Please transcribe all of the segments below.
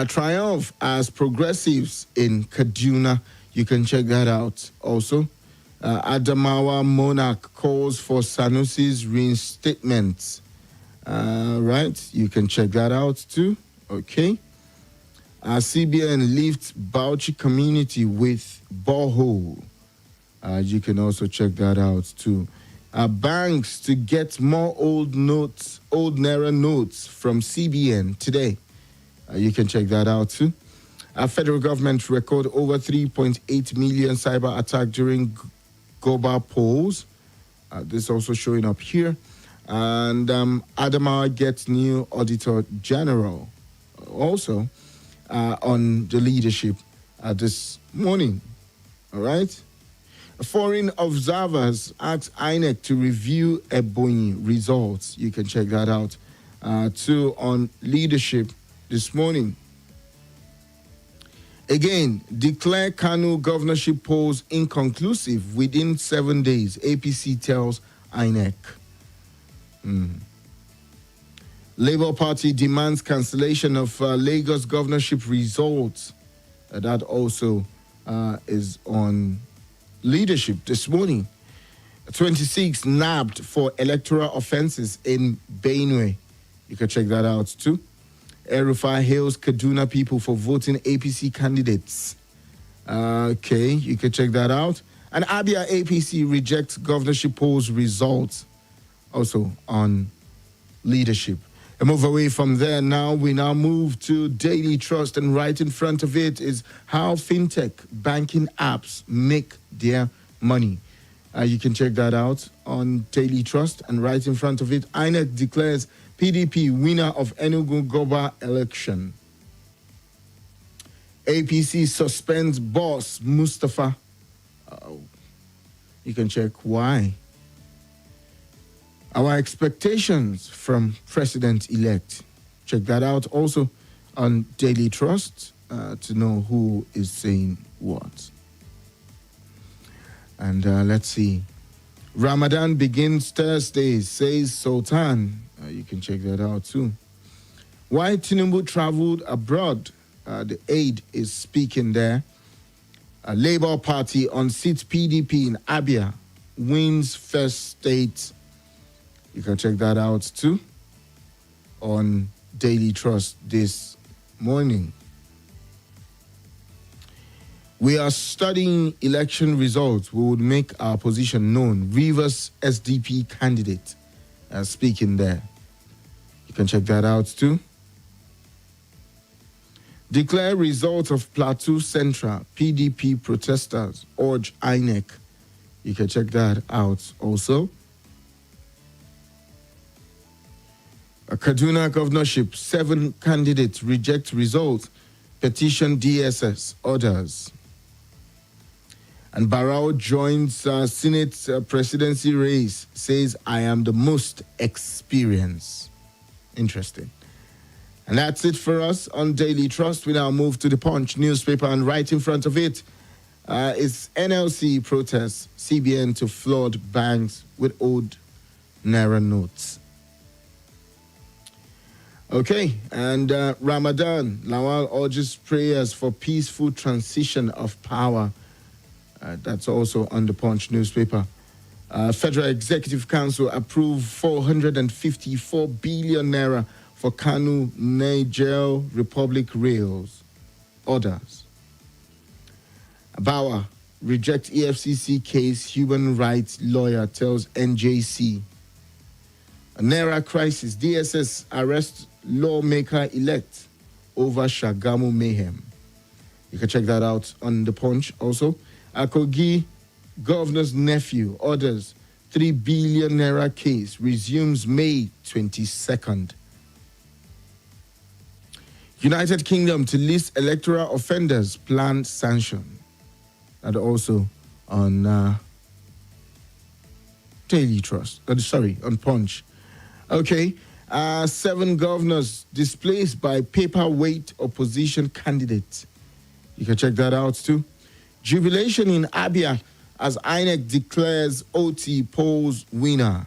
Triumph as progressives in Kaduna. You can check that out also. Adamawa monarch calls for Sanusi's reinstatement. Right, you can check that out too. Okay. CBN lifts Bauchi community with borehole. You can also check that out too. Banks to get more old Naira notes from CBN today. You can check that out too. Federal government record over 3.8 million cyber attack during Goba polls. This also showing up here. And Adamawa gets new Auditor General. Also on the leadership this morning. All right. Foreign observers asked INEC to review Ebonyi results. You can check that out. Too on leadership this morning. Again, declare Kanu governorship polls inconclusive within 7 days. APC tells INEC. Labour Party demands cancellation of Lagos governorship results. That also is on leadership this morning. 26 nabbed for electoral offences in Benue. You can check that out too. El-Rufai hails Kaduna people for voting APC candidates. Okay, you can check that out. And Abia APC rejects governorship polls results. Also on leadership. And move away from there now. We now move to Daily Trust, and right in front of it is how fintech banking apps make their money. You can check that out on Daily Trust, and right in front of it, INEC declares PDP winner of Enugu Goba election. APC suspends boss Mustafa. You can check why. Our expectations from President-elect. Check that out also on Daily Trust to know who is saying what. And let's see. Ramadan begins Thursday, says Sultan. You can check that out too. Why Tinubu traveled abroad. The aide is speaking there. Labour Party unseats PDP in Abia. Wins first state. You can check that out too on Daily Trust this morning. We are studying election results. We would make our position known. Rivers SDP candidate speaking there. You can check that out too. Declare results of Plateau Central. PDP protesters urge INEC. You can check that out also. A Kaduna governorship, 7 candidates reject results. Petition DSS orders. And Barrow joins Senate presidency race, says, I am the most experienced. Interesting. And that's it for us on Daily Trust. We now move to the Punch newspaper, and right in front of it is NLC protests, CBN to flood banks with old Naira notes. Okay, and Ramadan, Lawal urges prayers for peaceful transition of power. That's also on the Punch newspaper. Federal Executive Council approved 454 billion naira for Kanu Niger Republic rails. Orders. Bauer rejects EFCC case, human rights lawyer tells NJC. A Naira crisis, DSS arrests lawmaker-elect over Shagamu mayhem. You can check that out on the Punch also. Akogi governor's nephew orders 3 billion naira case resumes May 22nd. United Kingdom to list electoral offenders planned sanction. And also on Daily Trust. On Punch. Okay. 7 governors displaced by paperweight opposition candidates. You can check that out too. Jubilation in Abia as INEC declares OT polls winner.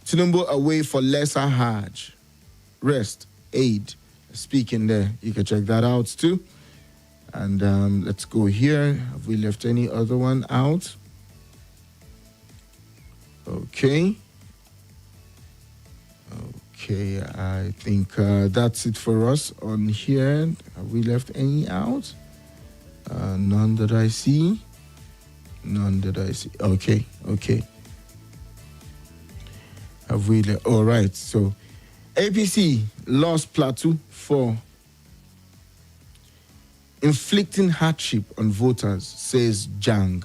Tinubu away for lesser Hajj. Rest, aid, speaking there. You can check that out too. And let's go here. Have we left any other one out? Okay. Okay, I think that's it for us on here. Have we left any out? None that I see. None that I see. Okay. Have we left? All right. So, APC lost Plateau for inflicting hardship on voters, says Jang.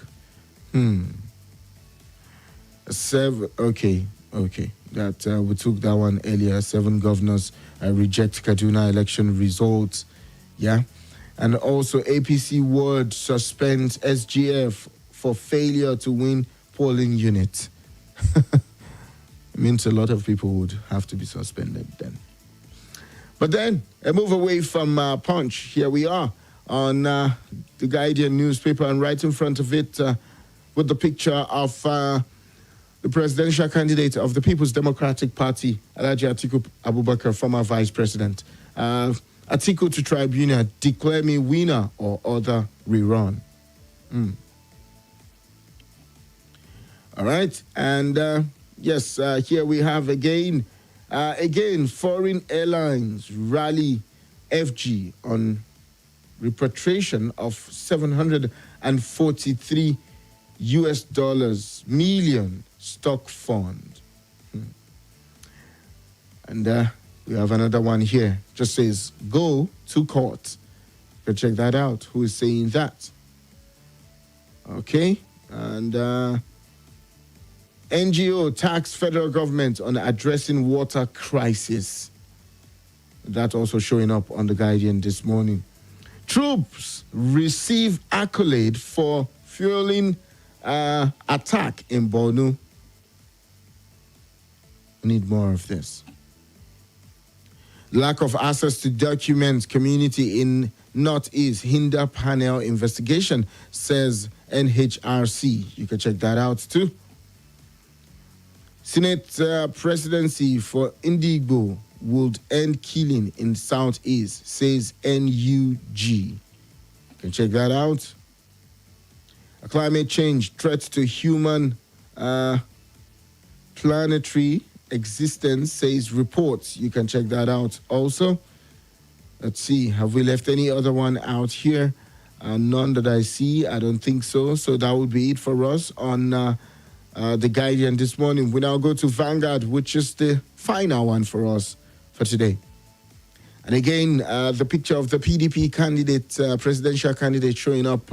Okay. That we took that one earlier. 7 governors reject Kaduna election results. Yeah. And also APC ward suspends SGF for failure to win polling unit. It means a lot of people would have to be suspended then. But then, a move away from Punch. Here we are on the Guardian newspaper, and right in front of it with the picture of the presidential candidate of the People's Democratic Party, Alhaji Atiku Abubakar, former vice president. Atiku to tribunal, declare me winner or other rerun. All right, and yes, here we have again, foreign airlines rally FG on repatriation of $743 million stock fund. And we have another one here. Just says, go to court. You can check that out. Who is saying that? Okay. And NGO tax federal government on addressing water crisis. That also showing up on the Guardian this morning. Troops receive accolade for fueling attack in Borno. Need more of this. Lack of access to documents, community in Northeast hinder panel investigation, says NHRC. You can check that out too. Senate presidency for Indigbo would end killing in Southeast, says NUG. You can check that out. A climate change threat to human planetary existence, says reports. You can check that out also. Let's see, have we left any other one out here? None that I see. I don't think so. So that would be it for us on the Guardian this morning. We now go to Vanguard, which is the final one for us for today. And again, the picture of the PDP candidate, presidential candidate, showing up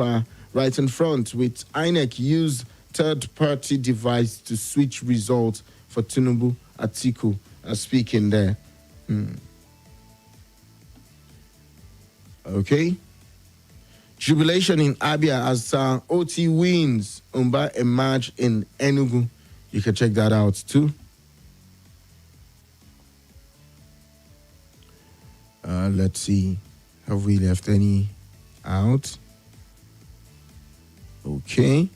right in front with INEC used third-party device to switch results for Tinubu. Atiku speaking there. Okay. Jubilation in Abia as OT wins. Umba emerge in Enugu. You can check that out too. Let's see. Have we left any out? Okay.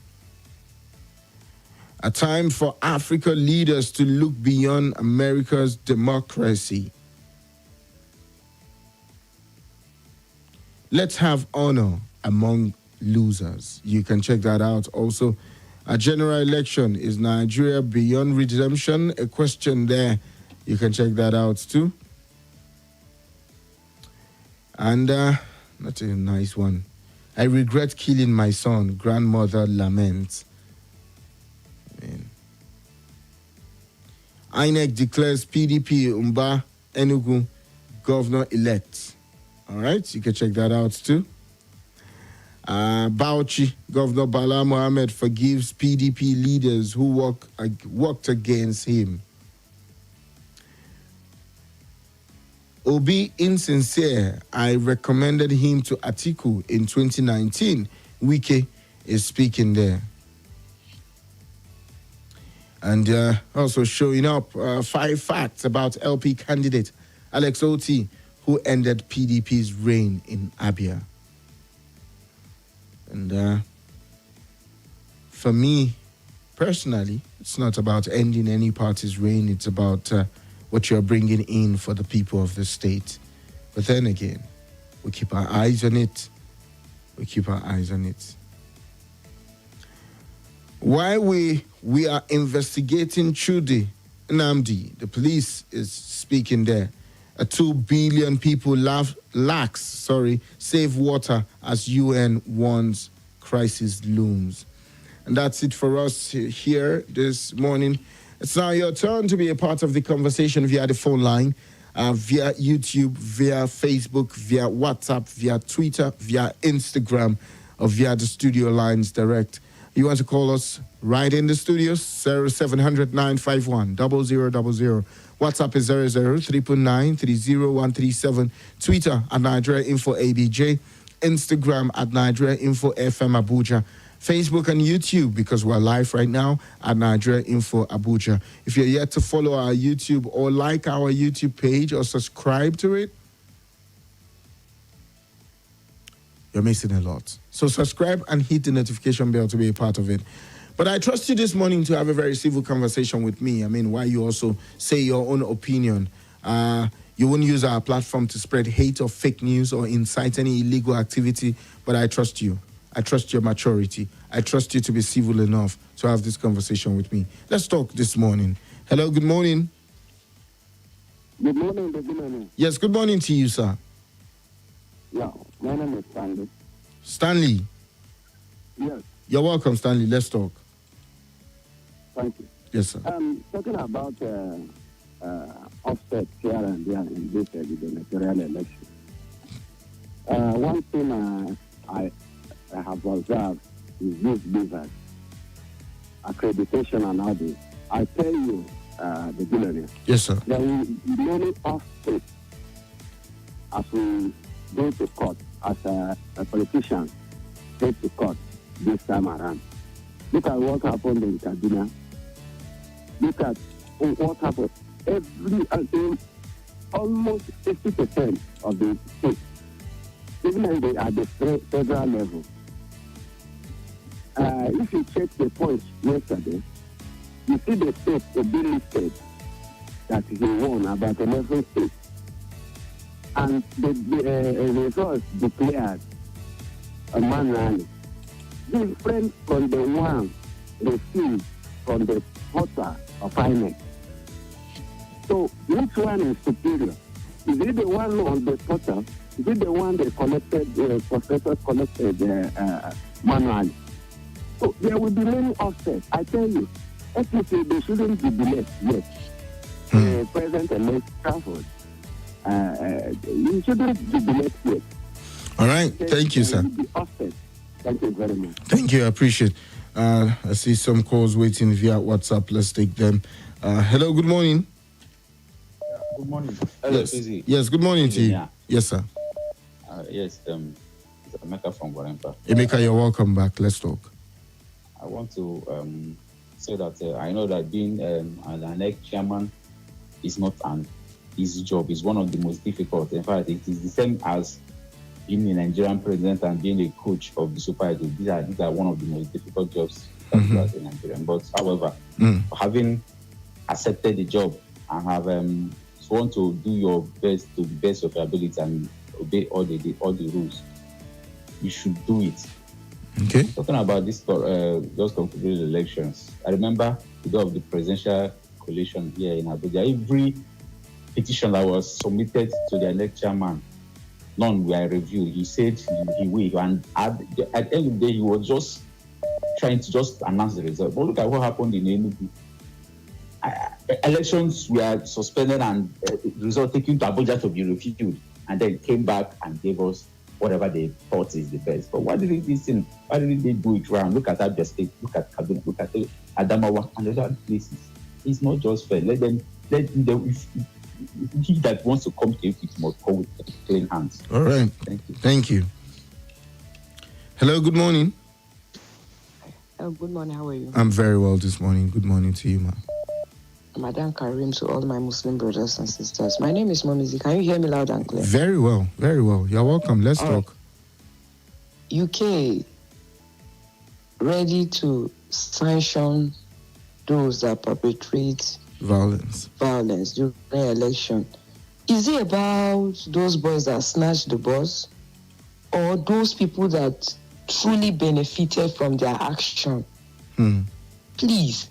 A time for Africa leaders to look beyond America's democracy. Let's have honor among losers. You can check that out also. A general election, is Nigeria beyond redemption? A question there. You can check that out too. And that's a nice one. I regret killing my son. Grandmother laments. INEC declares PDP Umba Enugu governor-elect. All right, you can check that out too. Bauchi, Governor Bala Mohammed forgives PDP leaders who worked against him. Obi insincere, I recommended him to Atiku in 2019. Wike is speaking there. And also showing up 5 facts about LP candidate Alex Oti, who ended PDP's reign in Abia. And for me, personally, it's not about ending any party's reign. It's about what you're bringing in for the people of the state. But then again, we keep our eyes on it. We keep our eyes on it. While we are investigating Chudi Nnamdi, the police is speaking there. 2 billion people lacks save water as UN warns crisis looms. And that's it for us here this morning. It's now your turn to be a part of the conversation via the phone line, via YouTube, via Facebook, via WhatsApp, via Twitter, via Instagram, or via the studio lines direct. You want to call us right in the studios, 0700 951 0000. WhatsApp is 00 309 Twitter at Nigeria Info ABJ. Instagram at Nigeria Info FM Abuja. Facebook and YouTube, because we're live right now at Nigeria Info Abuja. If you're yet to follow our YouTube or like our YouTube page or subscribe to it, you're missing a lot. So subscribe and hit the notification bell to be a part of it. But I trust you this morning to have a very civil conversation with me. I mean, why you also say your own opinion. You won't use our platform to spread hate or fake news or incite any illegal activity, but I trust you. I trust your maturity. I trust you to be civil enough to have this conversation with me. Let's talk this morning. Hello, good morning. Good morning, good morning. Yes, good morning to you, sir. Yeah, my name is Stanley. Stanley? Yes. You're welcome, Stanley. Let's talk. Thank you. Yes, sir. Talking about offset here and there in this gubernatorial election. One thing I have observed is this business, accreditation and all this. I tell you, the billionaire. Yes, sir. There will be many offsets as we go to court, as a politician take to court this time around. Look at what happened in Kaduna. Look at what happened. Almost 50% of the states, even at the federal level. If you check the points yesterday, you see the state to be listed that he won about 11 states. And the results declared manually different from the one received from the portal of INEC. So which one is superior? Is it the one on the portal? Is it the one they professors collected manually? So there will be many offsets. I tell you, Effizy, they shouldn't be delayed yet. President-elect Trafford, you shouldn't be delayed yet. All right. Thank you, sir. Thank you very much. Thank you. I appreciate it. I see some calls waiting via WhatsApp. Let's take them. Hello. Good morning. Good morning. Hello, yes. Effizy. Yes. Good morning to you. Yeah. Yes, sir. Yes. It's Emeka from Guarimpa. Emeka, you're welcome back. Let's talk. I want to say that I know that being an INEC chairman is not an easy job. It's one of the most difficult. In fact, it is the same as being a Nigerian president and being a coach of the Super Eagles. These are one of the most difficult jobs as a Nigerian. But however, having accepted the job and have sworn to do your best to the best of your ability and obey all the rules, you should do it. Okay. Talking about this just concluded elections, I remember the day of the presidential coalition here in Abuja. Every petition that was submitted to the elect chairman, none were reviewed. He said he will, and at the end of the day, he was just trying to just announce the result. But look at what happened in Enugu. Elections were suspended and the result taken to Abuja to be reviewed, and then came back and gave us whatever they thought is the best. But why didn't they do it round? Look at Abia State, look at Kaduna, look at Adamawa and other places. It's not just fair. Let them if he that wants to come to it must come with clean hands. All right. Thank you. Hello, good morning. Good morning, how are you? I'm very well this morning. Good morning to you, ma'am. Madam Karim, to all my Muslim brothers and sisters. My name is Momizi. Can you hear me loud and clear? Very well, very well. You're welcome. Let's talk. UK ready to sanction those that perpetrate violence during election Is it about those boys that snatched the bus, or those people that truly benefited from their action? Please,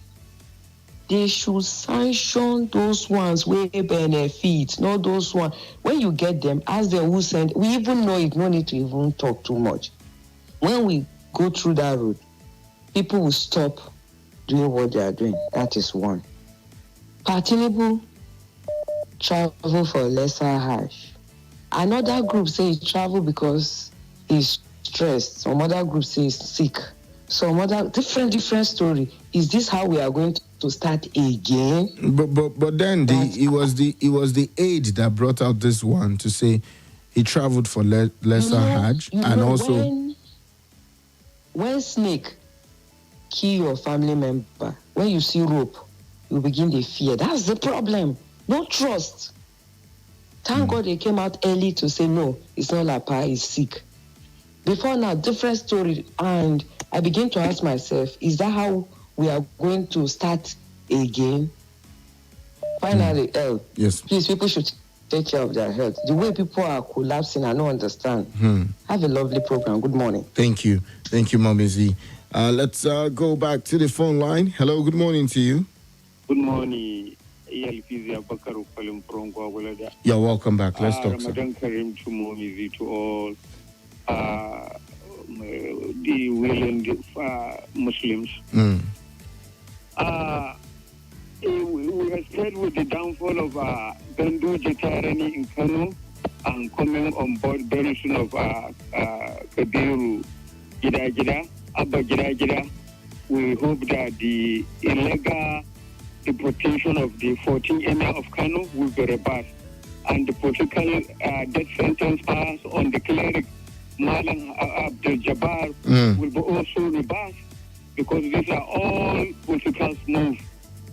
they should sanction those ones where benefit, not those ones. When you get them, ask them who sent. We even know it, no need to even talk too much. When we go through that road, people will stop doing what they are doing. That is one. Partinubu travel for lesser Hajj. Another group say travel because he's stressed. Some other group say he's sick. Some other different story. Is this how we are going to start again? But then it was the aide that brought out this one to say he traveled for lesser Hajj, and also when snake kill your family member, when you see rope, you begin to fear. That's the problem. No trust. Thank God they came out early to say no, it's not Lapa, he's sick. Before now, different story, and I begin to ask myself, is that how we are going to start again? Finally, yes. Please, people should take care of their health. The way people are collapsing, I don't understand. Have a lovely program. Good morning. Thank you, Mommy Z. Let's go back to the phone line. Hello, good morning to you. Good morning. You're welcome back. Let's talk, sir. Ramadan Karim to Mommy, to all the willing Muslims. We have said with the downfall of Bendu Jetarani in Kano and coming on board very soon of Kabiru Gida, Abba Gida, we hope that the illegal deportation of the 14 emir of Kano will be reversed, and the political death sentence passed on the cleric Malam Abdul Jabbar will be also reversed, because these are all political moves.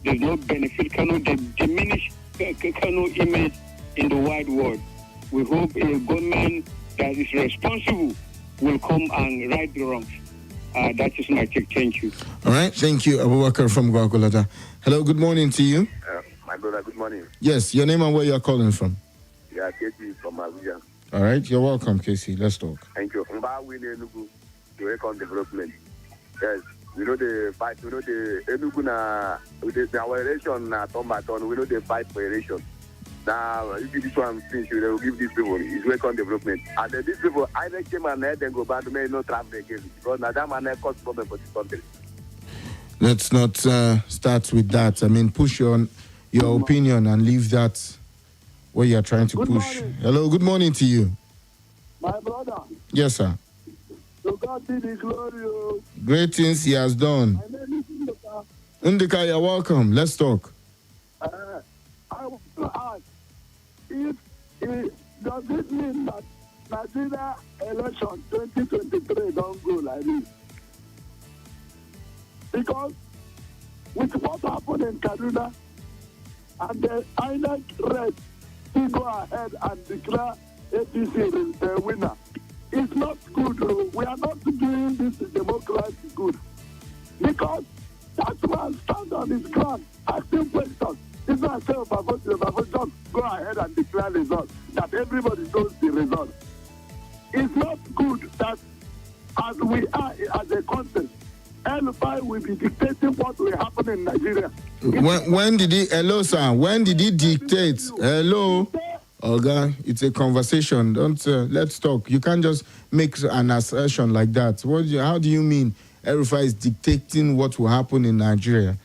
There's no benefit Kano. They diminish Kano image in the wide world. We hope a government that is responsible will come and right the wrongs. That is my take. Thank you. All right. Thank you, Abubakar from Gwagwalada. Hello, good morning to you. My brother, good morning. Yes, your name and where you're calling from. Yeah, Casey from Abuja. All right, you're welcome, Casey. Let's talk. Thank you. Mba win Enugu to work on development. Yes, we know the fight. We know the Enugu na with the our election na turn by turn. We know the fight for election. Now, if this one finish, we will give these people is work on development. And these people either came and then go back to may not travel again, because now that man cause problem for this country. Let's not start with that. I mean, push your opinion and leave that where you're trying to push. Morning. Hello, good morning to you. My brother. Yes, sir. To God be the glory. Great things he has done. My name is Ndika. Ndika, you're welcome. Let's talk. I want to ask, does it mean that Nigeria election 2023 don't go like this? Because with what happened in Kaduna and the INEC red, he go ahead and declare APC the winner. It's not good. We are not doing this democracy good. Because that man stand on his ground, asking questions. It's not say just go ahead and declare results, that everybody knows the result. It's not good that as we are as a country, El-Rufai will be dictating what will happen in Nigeria. When did he, hello sir, when did he dictate? Hello? Oga, it's a conversation. Don't, let's talk. You can't just make an assertion like that. How do you mean El-Rufai is dictating what will happen in Nigeria?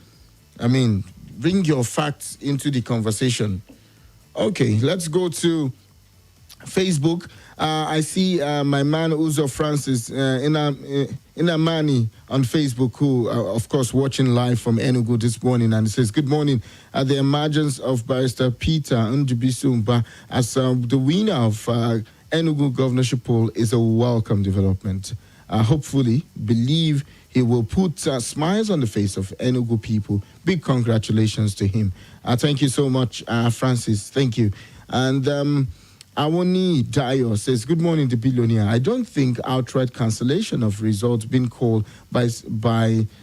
I mean, bring your facts into the conversation. Okay, let's go to Facebook. I see my man Uzo Francis Inamani on Facebook, who, of course, watching live from Enugu this morning, and he says, "Good morning. At the emergence of Barrister Peter Ndubisumba as the winner of Enugu governorship poll is a welcome development. Hopefully, believe he will put smiles on the face of Enugu people. Big congratulations to him." Thank you so much, Francis. Thank you. And Awoni Dayo says, "Good morning, the billionaire. I don't think outright cancellation of results being called by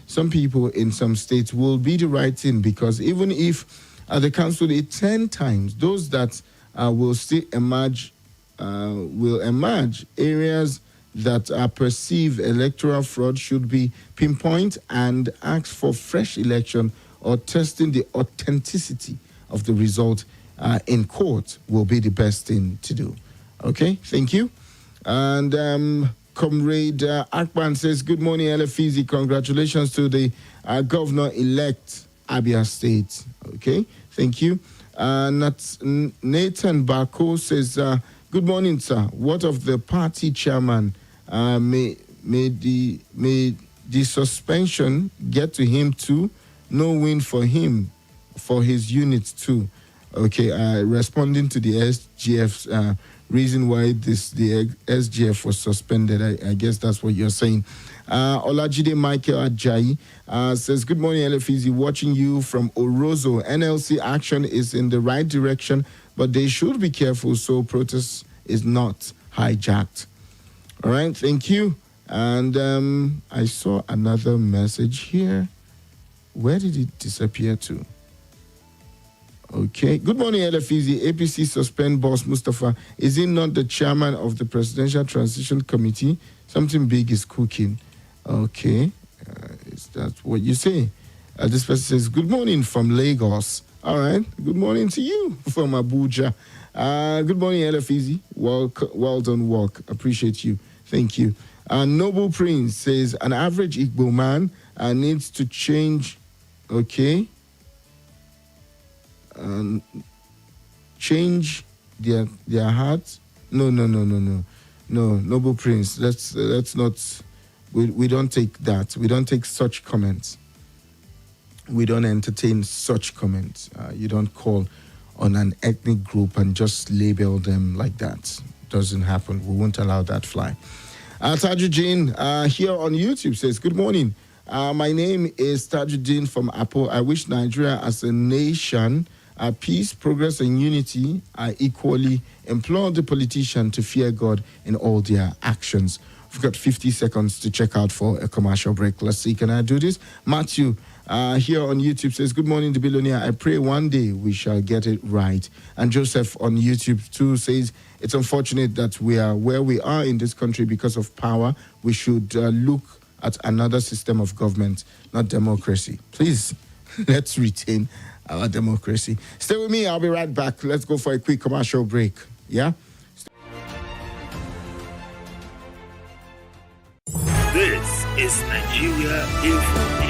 some people in some states will be the right thing, because even if they cancel it 10 times, those that will still emerge. Will emerge. Areas that are perceived electoral fraud should be pinpointed and ask for fresh election or testing the authenticity of the result in court will be the best thing to do. Okay, thank you. And Comrade Akpan says, good morning, Effizy. Congratulations to the governor-elect Abia State. Okay, thank you. Nathan Bako says, good morning, sir. What of the party chairman? May the suspension get to him too? No win for him, for his unit too. Okay, responding to the SGF's reason why the SGF was suspended, I guess that's what you're saying. Olajide Michael Ajayi says, good morning, Effizy. Watching you from Orozo. NLC action is in the right direction, but they should be careful so protest is not hijacked. All right, thank you. And I saw another message here. Where did it disappear to? Okay. Good morning, Effizy. APC suspend boss Mustafa. Is he not the chairman of the Presidential Transition Committee? Something big is cooking. Okay. Is that what you say? This person says, good morning from Lagos. All right. Good morning to you from Abuja. Good morning, Effizy. Well done work. Appreciate you. Thank you. Noble Prince says, an average Igbo man needs to change. Okay. Change their hearts. No, Noble Prince. Let's not. We don't take that. We don't take such comments. We don't entertain such comments. You don't call on an ethnic group and just label them like that. Doesn't happen. We won't allow that fly. Tajuddin here on YouTube says, good morning. My name is Tajuddin from Apo. I wish Nigeria as a nation, peace, progress, and unity are equally. Implore the politician to fear God in all their actions. We've got 50 seconds to check out for a commercial break. Let's see, can I do this? Matthew here on YouTube says, good morning, the billionaire. I pray one day we shall get it right. And Joseph on YouTube too says, it's unfortunate that we are where we are in this country because of power. We should look at another system of government, not democracy. Please, let's retain our democracy. Stay with me. I'll be right back. Let's go for a quick commercial break. Yeah? This is Nigeria Info.